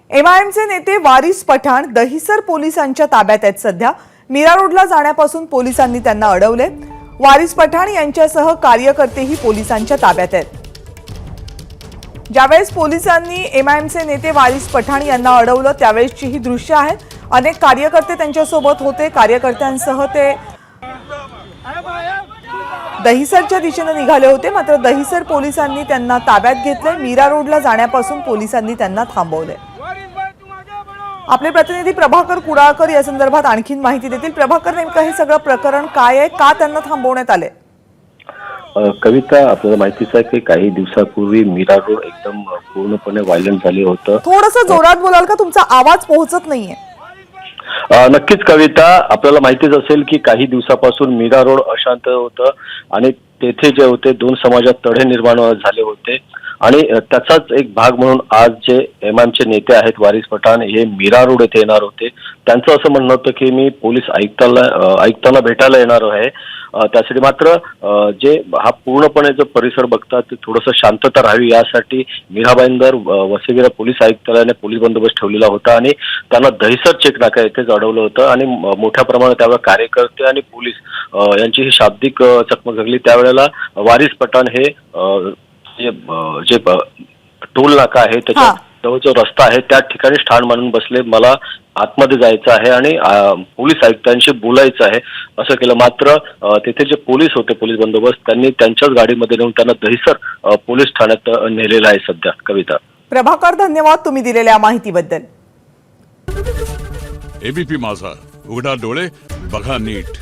एमआयएमचे नेते वारिस पठाण दहिसर पोलिसांच्या ताब्यात आहेत। सध्या मीरा रोडला जाण्यापासून पोलिसांनी त्यांना अडवले। वारिस पठाण यांच्यासह कार्यकर्तेही पोलिसांच्या ताब्यात आहेत। ज्यावेळेस पोलिसांनी एमआयएमचे नेते वारिस पठाण यांना अडवलं त्यावेळेसची ही दृश्य आहेत। अनेक कार्यकर्ते त्यांच्यासोबत होते। कार्यकर्त्यांसह ते दहिसरच्या दिशेने निघाले होते, मात्र दहिसर पोलिसांनी त्यांना ताब्यात घेतले। मीरा रोडला जाण्यापासून पोलिसांनी त्यांना थांबवले। आपले प्रतिनिधी प्रभाकर कुडाळकर या संदर्भात आणखीन माहिती देतील। प्रभाकर, नेमकं हे सगळं प्रकरण काय आहे, का त्यांना थांबवण्यात आले? कविता, आपल्याला माहितीच आहे की काही दिवसापूर्वी मीरा रोड एकदम पूर्णपणे व्हायलेंट झाले होतं। थोडंसं जोरात बोलाल का? तुमचा आवाज पोहोचत नाहीये। नक्कीच कविता, आपल्याला माहितीच असेल की काही दिवसापासून मीरा रोड अशांत होतं आणि तेथे जे होते दोन समाजात तडे निर्माण झाले होते आणि त्याचाच एक भाग म्हणून आज जे एमआयएमचे नेते आहेत वारिस पठाण हे मीरा रोड येथे येणार होते। त्यांचं असं म्हणणं होतं की मी पोलीस आयुक्तांना भेटायला येणार आहे। त्यासाठी मात्र जे हा पूर्णपणे जो परिसर बघतात ते थोडंसं शांतता राहावी यासाठी मीरा भाईंदर वसईविरा पोलीस आयुक्तालयाने पोलीस बंदोबस्त ठेवलेला होता आणि त्यांना दहिसर चेक नाका येथेच अडवलं होतं आणि मोठ्या प्रमाणात त्यावेळेला कार्यकर्ते आणि पोलीस यांची ही शाब्दिक चकमक झाली। त्यावेळेला वारिस पठाण हे जे टोल नाका आहे त्याच्या जवळ जो रस्ता आहे त्या ठिकाणी ठाण मांडून बसले। मला आतमध्ये जायचं आहे आणि पोलीस आयुक्तांशी बोलायचं आहे असं केलं। मात्र तिथे जे पोलीस होते, पोलीस बंदोबस्त, त्यांनी त्यांच्याच गाडीमध्ये नेऊन त्यांना दहिसर पोलीस ठाण्यात नेलेलं आहे सध्या। कविता, प्रभाकर, धन्यवाद तुम्ही दिलेल्या माहितीबद्दल। एबीपी माझा, उघडा डोळे बघा नीट।